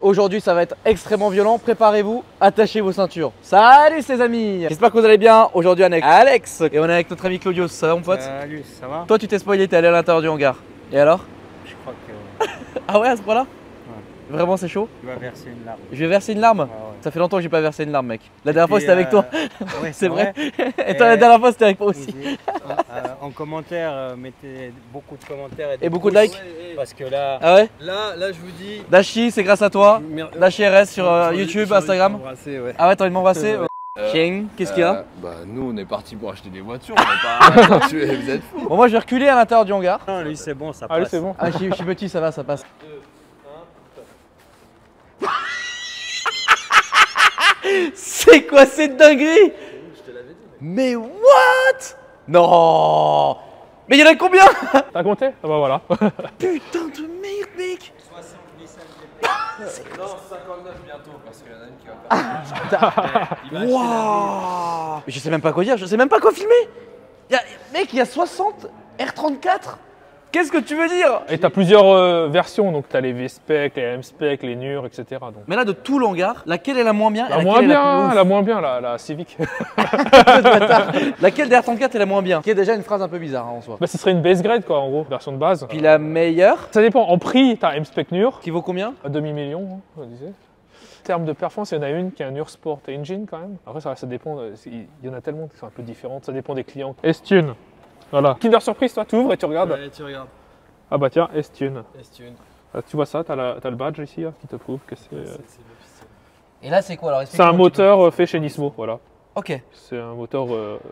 Aujourd'hui ça va être extrêmement violent, préparez-vous, attachez vos ceintures. Salut les amis, j'espère que vous allez bien. Aujourd'hui on est avec Alex et on est avec notre ami Claudius, ça va mon pote? Salut, ça va? Toi tu t'es spoilé, t'es allé à l'intérieur du hangar. Et alors? Je crois que... Ah ouais, à ce point-là? Ouais. Vraiment c'est chaud? Tu vas verser une larme. Je vais verser une larme? Ouais. Ça fait longtemps que j'ai pas versé une larme mec. La dernière fois c'était avec toi. Ouais, C'est vrai. Et toi la dernière fois c'était avec moi aussi. En commentaire, mettez beaucoup de commentaires Et beaucoup de likes? Parce que là... Ah ouais? Là, je vous dis. Dashi, c'est grâce à toi. Dashi RS sur YouTube, J'ai envie de Instagram. t'embrasser, ouais. Ah ouais, t'as envie de m'embrasser? Tiens, qu'est-ce qu'il y a? Bah, nous, on est parti pour acheter des voitures, on va pas. Vous êtes fous. Bon, moi je vais reculer à l'intérieur du hangar. Non, lui c'est bon, ça passe. Allez, c'est bon. Ah, je suis petit, ça va, ça passe. C'est quoi cette dinguerie? Mais what? Non. Mais il y en a combien? T'as compté? Ah bah voilà. Putain de merde mec. Non, 59 bientôt, parce qu'il y en a une qui va pas. Waouh. Mais je sais même pas quoi dire, je sais même pas quoi filmer. Mec, il y a 60 R34. Qu'est-ce que tu veux dire? Et t'as plusieurs versions, donc t'as les V-Spec, les M-Spec, les NUR, etc. Donc. Mais là, de tout le hangar, laquelle est la moins bien? La moins bien, la Civic. Laquelle des R34 est la moins bien? Qui est déjà une phrase un peu bizarre hein, en soi. Bah, ce serait une base grade quoi, en gros, version de base. Puis la meilleure, Ça dépend, en prix, t'as M-Spec NUR, qui vaut combien? à demi-million, hein, on disait. En termes de performance, il y en a une qui a un NUR Sport Engine quand même. Après, ça dépend, il y en a tellement qui sont un peu différentes, ça dépend des clients. S-Tune, voilà. Kinder Surprise, toi, tu ouvres et tu regardes. Ouais, tu regardes. Ah bah tiens, S-Tune. S-Tune. Tu vois ça, t'as le badge ici là, qui te prouve que c'est... C'est l'officiel. Et là, c'est quoi alors? C'est un moteur fait chez Nismo, voilà. Ok. C'est un moteur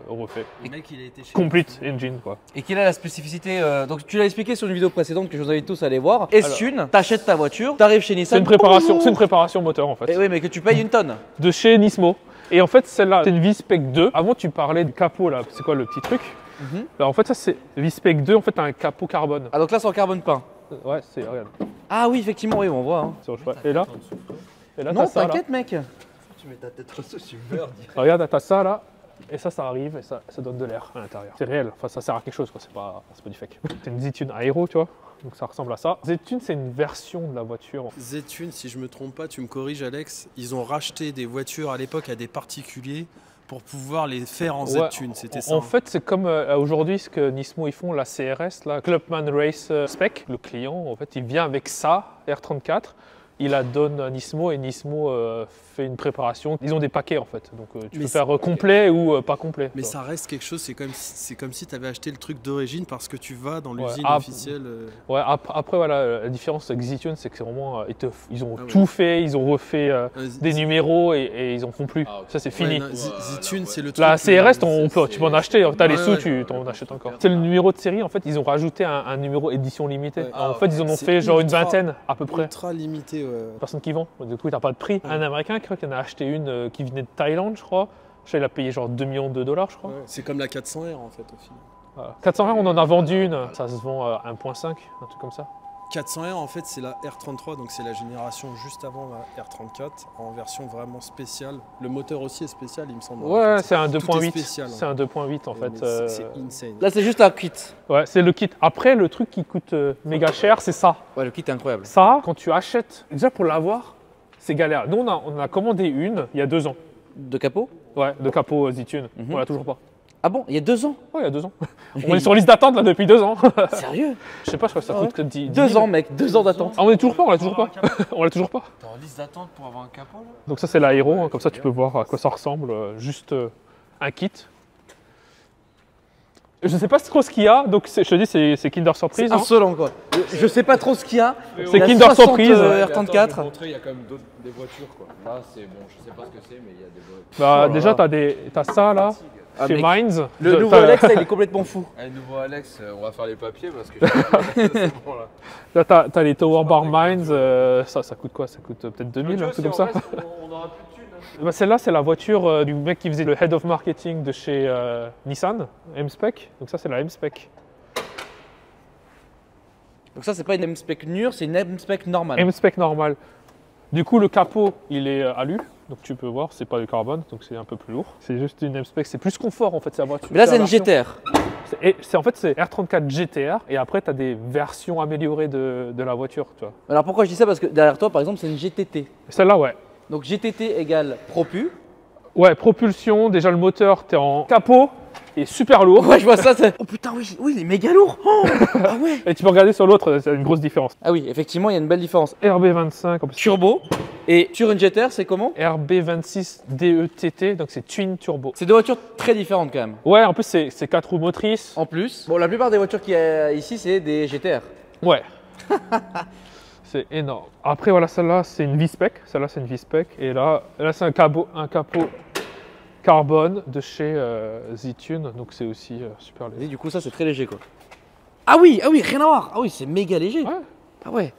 refait. Le mec, il a été chez. Complete engine quoi. Et quelle est la spécificité donc tu l'as expliqué sur une vidéo précédente que je vous invite tous à aller voir. S-Tune, t'achètes ta voiture, t'arrives chez Nissan. C'est une préparation moteur en fait. Et oui, mais que tu payes une tonne. De chez Nismo. Et en fait celle-là, c'est une V-Spec 2. Avant tu parlais du capot là, c'est quoi le petit truc? Alors en fait ça c'est V-Spec 2, en fait t'as un capot carbone. Ah donc là c'est en carbone peint. Ouais, c'est, regarde. Ah oui, effectivement, oui, on voit. Hein. C'est rouge, ouais. Et là Non, t'as ça là. t'inquiète mec. Tu mets ta tête au tu meurs. Regarde, t'as ça là. Et ça arrive et ça donne de l'air à l'intérieur. C'est réel, enfin ça sert à quelque chose quoi, c'est pas du fake. C'est une Z-Tune Aero, tu vois, donc ça ressemble à ça. Z-Tune c'est une version de la voiture. Z-Tune, si je me trompe pas, tu me corriges Alex, ils ont racheté des voitures à l'époque à des particuliers pour pouvoir les faire en Z-Tune, c'était ça? En fait, c'est comme aujourd'hui ce que Nismo ils font, la CRS, la Clubman Race Spec. Le client, en fait, il vient avec ça, R34, il la donne à Nismo et Nismo fait une préparation. Ils ont des paquets en fait, donc tu peux faire complet ou pas complet. Mais ça reste quelque chose, c'est comme si tu avais acheté le truc d'origine parce que tu vas dans l'usine Ouais, officielle. Ouais, après voilà, la différence avec Z-Tune, c'est que c'est vraiment, ils ont tout fait, ils ont refait des numéros et ils en font plus. Ça c'est fini. Ouais, Z-Tune, c'est le truc. La CRS, tu peux en acheter, tu as les sous, ouais. tu en achètes encore. C'est le numéro de série, en fait, ils ont rajouté un numéro édition limitée. Ouais. En fait, ils en ont fait genre une vingtaine à peu près. Ultra limité, ouais. Personne qui vend, du coup, t'as pas de prix. Un Américain, je crois qu'il en a acheté une qui venait de Thaïlande, je crois. Je sais, il a payé genre 2 millions de dollars, je crois. Ouais. C'est comme la 400R en fait au final. Voilà. 401, on en a vendu une, ça se vend à 1.5, un truc comme ça. 400R en fait c'est la R33, donc c'est la génération juste avant la R34 en version vraiment spéciale. Le moteur aussi est spécial il me semble. Ouais, c'est un Tout est 2.8. spécial, C'est un 2.8 en fait. C'est insane. Là c'est juste un kit. Ouais, c'est le kit. Après, le truc qui coûte méga cher, c'est ça. Ouais, le kit est incroyable. Ça, quand tu achètes, déjà pour l'avoir, c'est galère. Nous, on a commandé une il y a 2 ans. De capot? Ouais, de capot Z-Tune. On l'a toujours pas. Ah bon, il y a 2 ans? Ouais, il y a 2 ans. On est sur liste d'attente là depuis 2 ans. Sérieux? Je sais pas, je crois que ça coûte que 10 2 ans mec, 2 ans d'attente. Ah, on est toujours pas, on l'a toujours pas. On l'a toujours pas. T'es en liste d'attente pour avoir un capot là? Donc ça, c'est l'aéro. Hein, comme ça, tu peux voir à quoi ça ressemble. Juste un kit. Je sais pas trop ce qu'il y a, donc je te dis, c'est Kinder Surprise. C'est insolent quoi. Je sais pas trop ce qu'il y a. C'est Il y a Kinder 60, Surprise. R34. Il y a quand même des voitures quoi. Là, c'est bon, je sais pas ce que c'est, mais il y a des voitures. Bah, Oh déjà, t'as ça là, Ah, chez mec. Minds. Le nouveau Alex, là, il est complètement fou. Allez, nouveau Alex, on va faire les papiers parce que c'est bon là. Là, t'as les Tower Bar Minds. Ça coûte quoi? Ça coûte peut-être 2000, un truc comme ça. On aura plus de thunes. Bah, celle-là, c'est la voiture du mec qui faisait le head of marketing de chez Nissan, M-Spec. Donc ça, c'est la M-Spec. Donc ça c'est pas une M-Spec NUR, c'est une M-Spec normale. M-Spec normal. Du coup, le capot, il est alu. Donc tu peux voir, c'est pas du carbone, donc c'est un peu plus lourd. C'est juste une M-Spec, c'est plus confort en fait, c'est la voiture. Mais là c'est une GTR. Et en fait, c'est R34 GTR et après, tu as des versions améliorées de la voiture. Tu vois. Alors pourquoi je dis ça? Parce que derrière toi, par exemple, c'est une GTT. Celle-là, ouais. Donc GTT égale Propu. Ouais, propulsion, déjà le moteur, tu es en capot et super lourd. Ouais, je vois ça. Oh putain, oui, oui, il est méga lourd. Oh, ah ouais. Et tu peux regarder sur l'autre, c'est une grosse différence. Ah oui, effectivement, il y a une belle différence. RB25, en plus. Turbo. Et sur une GTR, c'est comment? RB26 DETT, donc c'est Twin Turbo. C'est deux voitures très différentes quand même. Ouais, en plus, c'est 4 roues motrices. En plus, bon, la plupart des voitures qu'il y a ici, c'est des GTR. Ouais. C'est énorme. Après, voilà, celle-là, c'est une V-Spec. Celle-là, c'est une V-Spec. Et là c'est un capot carbone de chez Zitune. Donc, c'est aussi super léger. Et du coup, ça, c'est très léger quoi. Ah oui, rien à voir. Ah oui, c'est méga léger. Ouais. Ah ouais.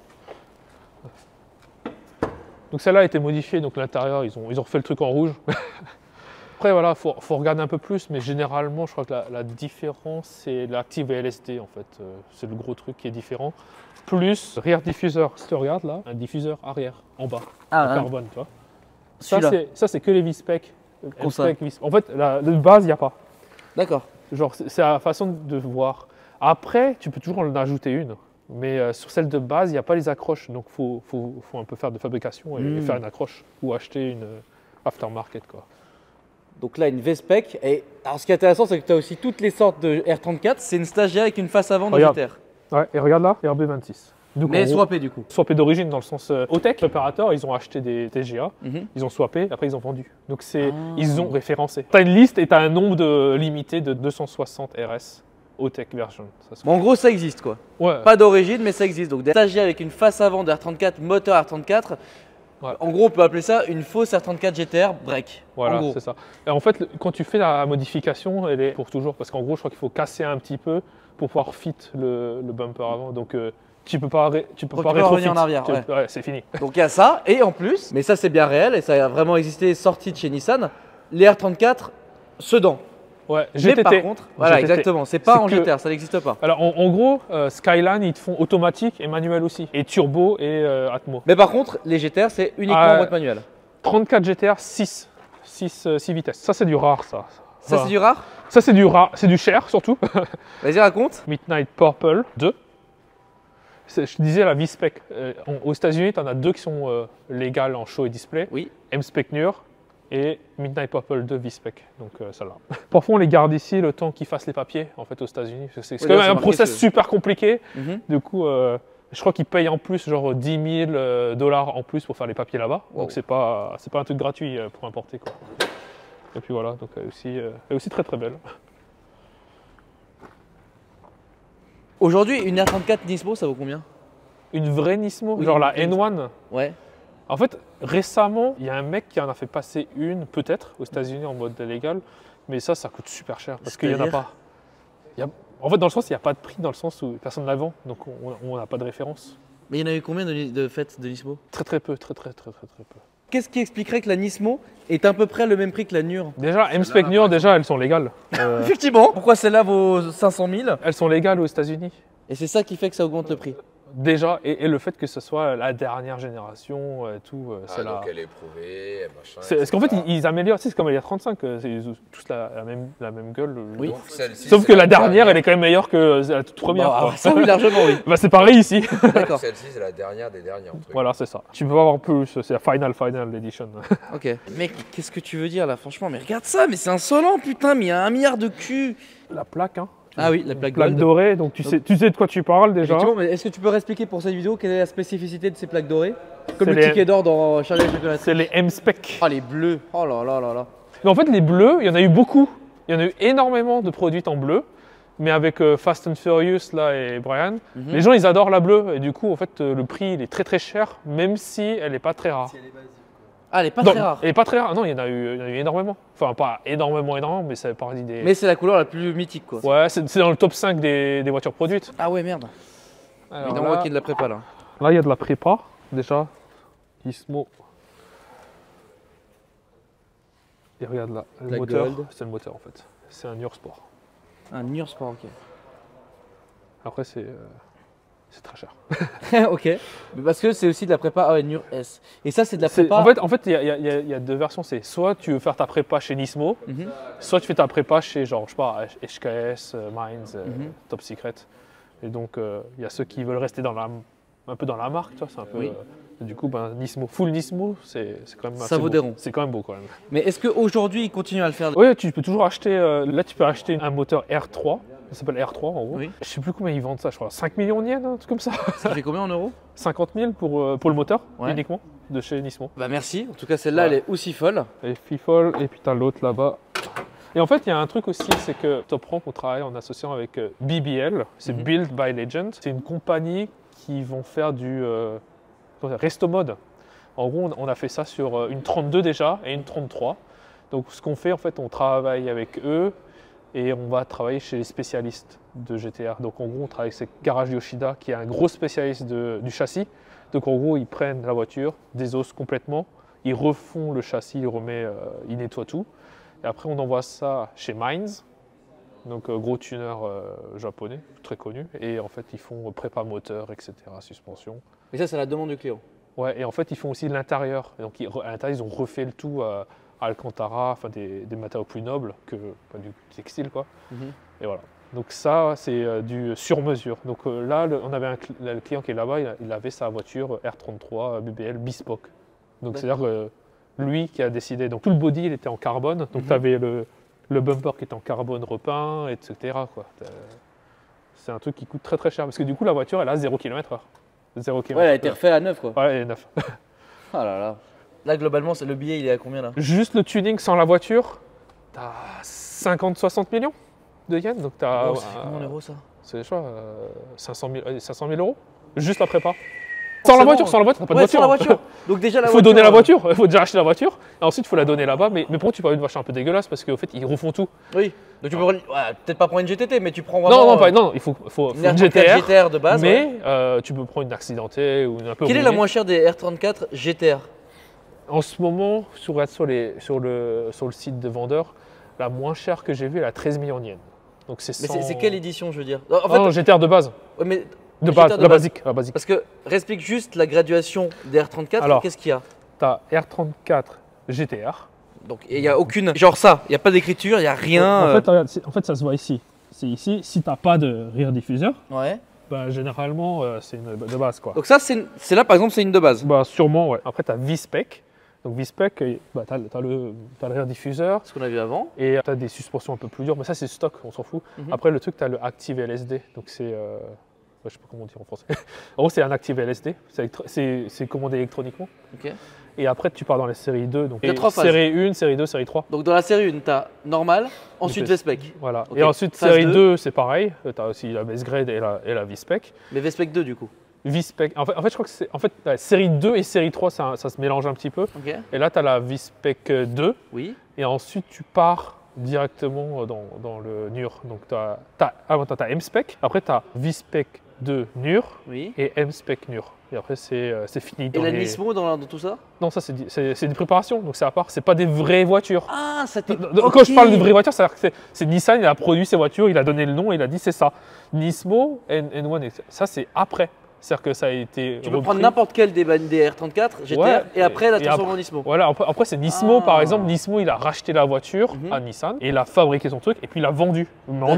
Donc, celle-là a été modifiée. Donc, l'intérieur, ils ont refait le truc en rouge. Après, voilà, faut regarder un peu plus. Mais généralement, je crois que la différence, c'est l'active VLSD en fait. C'est le gros truc qui est différent. Plus rear diffuseur. Si tu regardes là, un diffuseur arrière en bas, en carbone, tu vois. Ça, c'est que les V-Spec. En fait, de base, il n'y a pas. D'accord. Genre, c'est la façon de voir. Après, tu peux toujours en ajouter une. Mais sur celle de base, il n'y a pas les accroches. Donc, il faut un peu faire de fabrication et faire une accroche. Ou acheter une aftermarket, quoi. Donc là, une V-Spec. Et alors, ce qui est intéressant, c'est que tu as aussi toutes les sortes de R34. C'est une stagiaire avec une face avant de GTR. Ouais, et regarde là, RB26. Donc, mais swappé du coup. Swappé d'origine dans le sens Otech. Les opérateurs, ils ont acheté des TGA, ils ont swappé, après ils ont vendu. Donc ils ont référencé. Tu as une liste et tu as un nombre limité de 260 RS Otech version. Bon, en gros, ça existe quoi. Ouais. Pas d'origine, mais ça existe. Donc des stagiaires avec une face avant de R34, moteur R34. Ouais. En gros, on peut appeler ça une fausse R34 GTR break. Voilà, c'est ça. Et en fait, quand tu fais la modification, elle est pour toujours. Parce qu'en gros, je crois qu'il faut casser un petit peu pour pouvoir fit le bumper avant. Donc, tu peux pas revenir en arrière. Ouais, c'est fini. Donc, il y a ça. Et en plus, mais ça, c'est bien réel et ça a vraiment existé, sorti de chez Nissan, les R34 sedan. Ouais, GTT. Mais par contre, voilà, exactement. C'est pas en GTR, ça n'existe pas. Alors, en gros, Skyline, ils te font automatique et manuel aussi. Et turbo et Atmo. Mais par contre, les GTR, c'est uniquement en boîte manuelle. 34 GTR 6 vitesses. Ça, c'est du rare, ça. Ça, c'est du rare? Ça, c'est du rare, c'est du cher surtout. Vas-y, raconte. Midnight Purple 2. Je te disais la V-Spec. Aux États-Unis, tu en as deux qui sont légales en show et display. Oui. M-Spec Nur et Midnight Purple 2 V-Spec. Donc, celle-là. Parfois, on les garde ici le temps qu'ils fassent les papiers en fait, aux États-Unis. C'est quand même un process super compliqué. Du coup, je crois qu'ils payent en plus genre 10 000 $ en plus pour faire les papiers là-bas. Wow. Donc, c'est pas un truc gratuit pour importer, quoi. Et puis voilà, donc elle est aussi très très belle. Aujourd'hui, une R34 Nismo, ça vaut combien? Une vraie Nismo, oui, genre la N1. Ouais. En fait, récemment, il y a un mec qui en a fait passer une, peut-être, aux États-Unis en mode légal, mais ça coûte super cher parce qu'il n'y en a pas. En fait, dans le sens, il n'y a pas de prix, dans le sens où personne ne la vend, donc on n'a pas de référence. Mais il y en a eu combien de fêtes de Nismo? Très peu. Qu'est-ce qui expliquerait que la Nismo est à peu près le même prix que la Nur? Déjà, M-Spec Nur, déjà, elles sont légales. Effectivement. Pourquoi celle-là vaut 500 000? Elles sont légales aux États-Unis. Et c'est ça qui fait que ça augmente le prix? Déjà, et le fait que ce soit la dernière génération, tout, c'est donc elle est éprouvée, machin. Parce qu'en fait, ils améliorent, c'est comme les R35, ils ont tous la même gueule. Oui. Sauf que la dernière, elle est quand même meilleure que la toute première. Bah, ça oui, largement oui. Bah, c'est pareil ici. D'accord. Celle-ci, c'est la dernière des dernières. Voilà, c'est ça. Tu peux pas avoir plus, c'est la Final Edition. Ok. Mec, qu'est-ce que tu veux dire là, franchement? Mais regarde ça, mais c'est insolent, putain, mais il y a 1 milliard de cul. La plaque, hein. Ah oui, la plaque dorée, donc tu sais de quoi tu parles déjà. Mais est-ce que tu peux réexpliquer pour cette vidéo quelle est la spécificité de ces plaques dorées? Comme le ticket d'or dans Charlie et la chocolat. C'est les M-Spec. Ah, les bleus. Oh là là là là. Mais en fait, les bleus, il y en a eu beaucoup. Il y en a eu énormément de produits en bleu. Mais avec Fast and Furious là, et Brian, les gens ils adorent la bleue. Et du coup, en fait, le prix il est très très cher, même si elle n'est pas très rare. Si elle est basique, ah, elle n'est pas très rare. Elle n'est pas très rare. Non, il y en a eu énormément. Enfin, pas énormément, mais ça fait partie des. Mais c'est la couleur la plus mythique, quoi. Ouais, c'est dans le top 5 des voitures produites. Ah ouais, merde. Alors, il y a de la prépa là. Là, il y a de la prépa, déjà. Nismo. Et regarde là, le moteur. C'est le moteur en fait. C'est un Nur Sport. Un Nur Sport, ok. Après, c'est c'est très cher. Ok. Mais parce que c'est aussi de la prépa. Ah ouais, NUR S. Et ça, c'est de la prépa. En fait, il y a deux versions. C'est soit tu veux faire ta prépa chez Nismo, soit tu fais ta prépa chez, genre, je sais pas, HKS, Mines, Top Secret. Et donc, il y a ceux qui veulent rester un peu dans la marque, tu vois. C'est un peu. Oui. Du coup, ben, Nismo, full Nismo, c'est quand même Ça vaut beau. des ronds. C'est quand même beau quand même. Mais est-ce qu'aujourd'hui, ils continuent à le faire? Oui, tu peux toujours acheter. Là, tu peux acheter un moteur R3. Ça s'appelle R3 en gros. Oui. Je sais plus combien ils vendent ça, je crois. 5 millions de yens, un truc comme ça. Ça fait combien en euros? 50 000 pour le moteur Ouais. uniquement de chez Nismo. Bah merci. En tout cas, celle-là, elle est aussi folle. Et Fifol, et puis t'as l'autre là-bas. Et en fait, il y a un truc aussi, c'est que Top Rank, on travaille en associant avec BBL, c'est Build by Legend. C'est une compagnie qui vont faire du resto mode. En gros, on a fait ça sur une 32 déjà et une 33. Donc, ce qu'on fait, en fait, on travaille avec eux et on va travailler chez les spécialistes de GTR. Donc, en gros, on travaille avec Garage Yoshida, qui est un gros spécialiste du châssis. Donc, en gros, ils prennent la voiture, désossent complètement, ils refont le châssis, ils nettoient tout. Et après, on envoie ça chez Mines, donc gros tuner japonais, très connu. Et en fait, ils font prépa moteur, etc., suspension. Mais ça, c'est la demande du client. Ouais, et en fait, ils font aussi l'intérieur. Donc, à l'intérieur, ils ont refait le tout à Alcantara, enfin des matériaux plus nobles que du textile, quoi. Et voilà. Donc ça, c'est du sur-mesure. Donc là, on avait le client qui est là-bas, il avait sa voiture R33 BBL Bespoke. Donc c'est-à-dire que lui qui a décidé. Donc tout le body, il était en carbone. Donc tu avais le bumper qui était en carbone repeint, etc. quoi. C'est un truc qui coûte très très cher. Parce que du coup, la voiture, elle a 0 km/h. 0 km/h. Ouais, elle a été refaite à neuf, quoi. Ouais, elle est neuve. Ah là là. Là, globalement, le billet, il est à combien là? Juste le tuning sans la voiture, t'as 50-60 millions de yens. Donc t'as. Oh, c'est combien en euros ça? C'est, je sais pas, 500 000 euros. Juste la prépa. Sans la voiture, t'as pas de voiture. Sans la voiture. Donc déjà, il faut donner la voiture, il faut déjà acheter la voiture, et ensuite il faut la donner là-bas. Mais pour contre, tu peux avoir une voiture un peu dégueulasse parce qu'au fait, ils refont tout. Oui. Donc tu peux peut-être pas prendre une GTT, mais tu prends vraiment. Non, il faut une GTR de base. Mais tu peux prendre une accidentée ou une un peu. Quelle est la moins chère des R34 GTR? En ce moment, sur le site de vendeurs, la moins chère que j'ai vue, elle a 13 millions de yens. Donc c'est 100... Mais c'est quelle édition, je veux dire? En fait, non, GTR de base. Ouais, mais de base, la basique. Parce que, explique juste la graduation des R34, alors, qu'est-ce qu'il y a? Tu as R34 GTR. Donc il n'y a aucune. Genre ça, il n'y a pas d'écriture, il n'y a rien. En fait, ça se voit ici. C'est ici. Si tu n'as pas de rear diffuser, ouais. Bah, généralement, c'est une de base. Quoi. Donc ça, c'est là, par exemple, c'est une de base. Bah, sûrement, ouais. Après, tu as V-Spec. Donc V-Spec, bah, tu as le rear diffuser. Ce qu'on a vu avant. Et tu as des suspensions un peu plus dures. Mais ça, c'est stock, on s'en fout. Après, le truc, tu as le Active LSD. Donc c'est... je sais pas comment dire en français. En gros, c'est un Active LSD. C'est commandé électroniquement. Ok. Et après, tu pars dans la série 2. Donc, il y a 3 phases. Série 1, série 2, série 3. Donc dans la série 1, tu as normal, ensuite V-Spec. Voilà. Okay. Et ensuite, phase série 2, c'est pareil. Tu as aussi la base grade et la V-Spec. Mais V-Spec 2 du coup. V-Spec. En fait, je crois que c'est. En fait, la série 2 et série 3, ça se mélange un petit peu. Okay. Et là, tu as la V-Spec 2. Oui. Et ensuite, tu pars directement dans le NUR. Donc, tu as M-Spec. Après, tu as V-Spec 2 NUR et M-Spec NUR. Et après, c'est fini. Et la Nismo dans tout ça? Non, ça, c'est une préparation. Donc, c'est à part. C'est pas des vraies voitures. Ah, ça t'est. Quand je parle de vraies voitures, c'est-à-dire que c'est Nissan, il a produit ses voitures, il a donné le nom et il a dit c'est ça. Nismo, N1, ça, c'est après. C'est-à-dire que ça a été. Tu peux prendre n'importe quel des R34 GTR et après la transformer en Nismo. Voilà, après c'est Nismo par exemple. Nismo, il a racheté la voiture à Nissan et il a fabriqué son truc et puis il a vendu. Mais en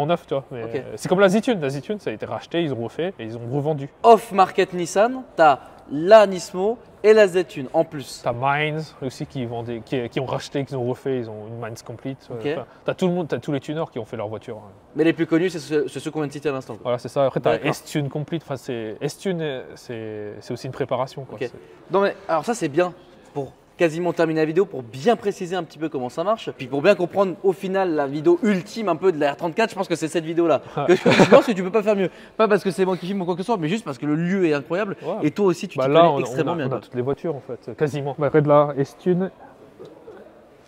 neuf, tu vois. Okay. C'est comme la Zitune. La Zitune, ça a été racheté, ils ont refait et ils ont revendu. Off-market Nissan, tu as la Nismo et la Ztune en plus. Tu as Mines aussi qui ont racheté, qui ont refait, ils ont une Mines complete. Okay. Enfin, tu as tout le monde, tu as tous les tuners qui ont fait leur voiture. Mais les plus connus, c'est ceux qu'on vient de citer à l'instant. Voilà, c'est ça. Après, tu as S-Tune complete. Enfin, S-Tune, c'est aussi une préparation. Quoi. Okay. Non, mais alors ça, c'est bien pour quasiment terminer la vidéo, pour bien préciser un petit peu comment ça marche. Puis pour bien comprendre au final la vidéo ultime un peu de la R34, je pense que c'est cette vidéo-là. Je pense que tu peux pas faire mieux. Pas parce que c'est moi qui filme ou quoi que ce soit, mais juste parce que le lieu est incroyable. Ouais. Et toi aussi, tu t'y connais extrêmement bien. On a toutes les voitures en fait, quasiment. Après de la S-Tune,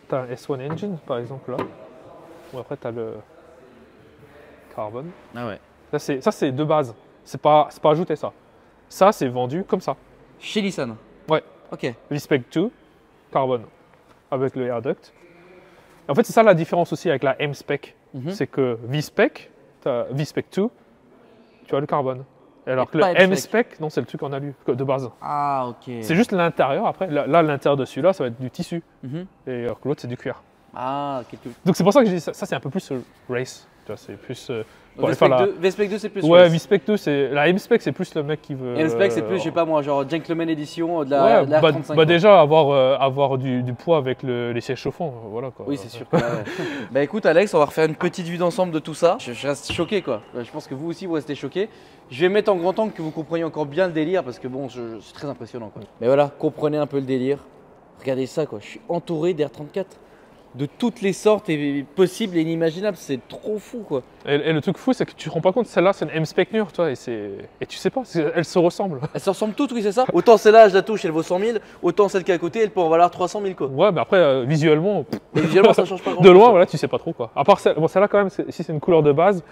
tu as un S1 Engine par exemple là. Ou après tu as le Carbon. Ah ouais. Ça c'est de base. C'est pas ajouté ça. Ça c'est vendu comme ça. Chez Nissan. Ouais. Ok. V-Spec 2. Carbone avec le air duct. En fait, c'est ça la différence aussi avec la M-Spec. C'est que V-Spec, tu as V-Spec 2, tu as le carbone. Alors que pas le M-Spec, non, c'est le truc en alu de base. Ah, ok. C'est juste l'intérieur après. Là, l'intérieur de celui-là, ça va être du tissu. Mhm. Et alors que l'autre, c'est du cuir. Ah, Donc c'est pour ça que je dis ça, c'est un peu plus race. Tu vois, c'est plus. Pour aller faire V-Spec 2, c'est plus. Ouais, race. V-Spec 2, c'est. La M-Spec, c'est plus le mec qui veut. M-Spec, c'est plus, je sais pas moi, genre Gentleman Edition de la, Ouais, de la bah, R35. bah déjà, avoir du poids avec les sièges chauffants, voilà quoi. Oui, c'est sûr. Que, ouais. Bah écoute, Alex, on va refaire une petite vue d'ensemble de tout ça. Je reste choqué, quoi. Je pense que vous aussi, vous restez choqués. Je vais mettre en grand angle que vous compreniez encore bien le délire parce que bon, c'est très impressionnant, quoi. Mais voilà, comprenez un peu le délire. Regardez ça, quoi. Je suis entouré d'R34. De toutes les sortes et possibles et inimaginables, c'est trop fou quoi. Et le truc fou, c'est que tu te rends pas compte, celle-là c'est une M-Spec Nur, toi, et tu sais pas, elles se ressemblent. Elles se ressemblent toutes, oui, c'est ça. Autant celle-là, je la touche, elle vaut 100 000, autant celle qui est à côté, elle peut en valoir 300 000 quoi. Ouais, mais après, visuellement, Et visuellement, ça change pas grand de loin, voilà, tu sais pas trop quoi. À part celle-là, quand même, si c'est une couleur de base,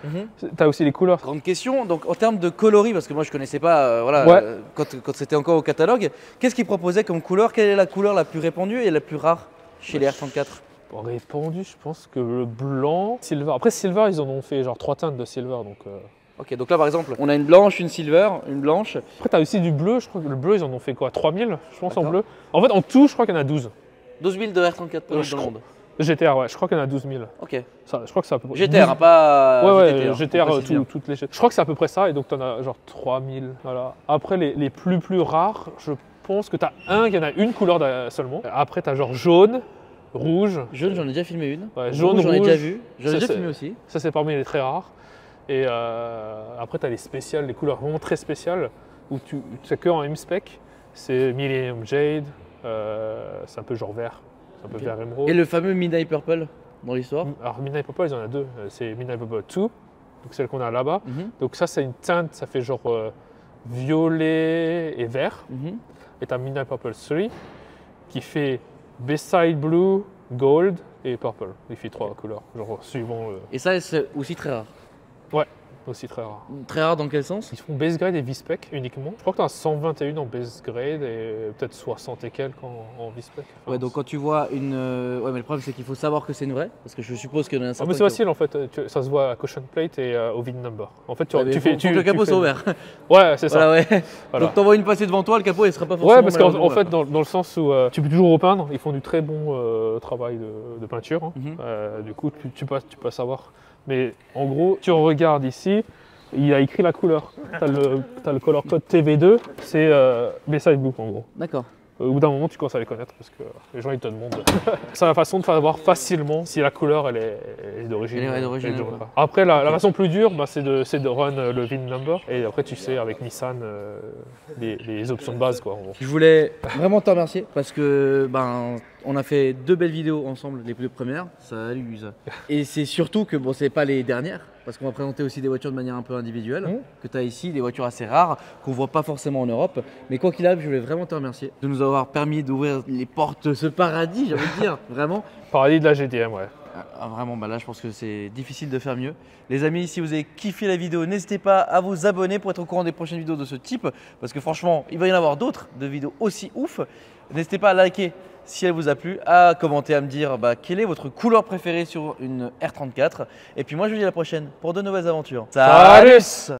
t'as aussi les couleurs. Grande question, donc en termes de coloris, parce que moi je connaissais pas, voilà, Ouais. Quand c'était encore au catalogue, qu'est-ce qu'ils proposaient comme couleur? Quelle est la couleur la plus répandue et la plus rare chez les R34? Répandu, je pense que le blanc, silver. Après, silver, ils en ont fait genre 3 teintes de silver, donc. Ok, donc là par exemple, on a une blanche, une silver, une blanche. Après, t'as aussi du bleu, je crois que le bleu, ils en ont fait quoi, 3000, je pense, en D'accord. bleu. En fait, en tout, je crois qu'il y en a 12. 12 000 de R34 dans le monde. GTR, ouais, je crois qu'il y en a 12 000. Ok. Ça, je crois que c'est à peu près. GTR, hein, pas Ouais, GTR, GTR, on précise bien. toutes les. Je crois que c'est à peu près ça, et donc t'en as genre 3000. Voilà. Après, les plus rares, je pense que t'as il y en a une couleur seulement. Après, t'as genre jaune, rouge. Jaune, j'en ai déjà filmé une. Ouais, jaune, Rouge, j'en ai rouge. déjà vu. J'en ai Ça, déjà c'est- filmé aussi. Ça, c'est parmi les très rares. Et après, t'as les spéciales, les couleurs vraiment très spéciales, où tu sais que en M-Spec. C'est Millennium Jade, c'est un peu genre vert. C'est un peu Ok. vert émeraude. Et le fameux Midnight Purple dans l'histoire. Alors, Midnight Purple, il y en a deux. C'est Midnight Purple 2, donc celle qu'on a là-bas. Mhm, Donc ça, c'est une teinte, ça fait genre violet et vert. mhm. Et tu as Midnight Purple 3 qui fait Beside Blue, Gold et Purple. Il fait 3 couleurs, genre suivant Et ça, c'est aussi très rare. aussi très rare. Très rare dans quel sens? Ils font base grade et V-Spec uniquement. Je crois que tu as 121 en base grade et peut-être 60 et quelques en V-Spec. Enfin, Ouais, donc quand tu vois une. Ouais, mais le problème, c'est qu'il faut savoir que c'est une vraie. Parce que je suppose qu'il y en a un ah, certain. mais c'est facile en fait, ça se voit à caution plate et au VIN number. En fait, tu fais. Faut que le capot soit ouvert. Ouais, c'est ça. Voilà, ouais. Voilà. Donc t'envoies une passer devant toi, le capot, il sera pas forcément. Ouais, parce qu'en malheureusement fait, ouvert. dans le sens où tu peux toujours repeindre, ils font du très bon travail de peinture. Hein. Mhm. Du coup, tu peux savoir. Mais en gros, tu regardes ici, il a écrit la couleur. Tu as le color code TV2, c'est Beside Blue en gros. D'accord. Au bout d'un moment, tu commences à les connaître parce que les gens ils te demandent. C'est la façon de savoir facilement si la couleur elle est d'origine. Elle est d'origine, ou quoi. pas. Après, la façon plus dure, bah, c'est de run le VIN number et après tu sais avec Nissan les options de base quoi. En gros. Je voulais vraiment te remercier parce que on a fait 2 belles vidéos ensemble, les 2 premières. Salut ça. Et c'est surtout que bon, c'est pas les dernières parce qu'on va présenter aussi des voitures de manière un peu individuelle que tu as ici, des voitures assez rares qu'on voit pas forcément en Europe. Mais quoi qu'il arrive, je voulais vraiment te remercier de nous avoir permis d'ouvrir les portes de ce paradis, j'ai envie de dire, vraiment. Paradis de la GDM, ouais. Ah, vraiment, là je pense que c'est difficile de faire mieux. Les amis, si vous avez kiffé la vidéo, n'hésitez pas à vous abonner pour être au courant des prochaines vidéos de ce type. Parce que franchement, il va y en avoir d'autres de vidéos aussi ouf. N'hésitez pas à liker si elle vous a plu, à commenter, à me dire quelle est votre couleur préférée sur une R34. Et puis moi je vous dis à la prochaine pour de nouvelles aventures. Salut.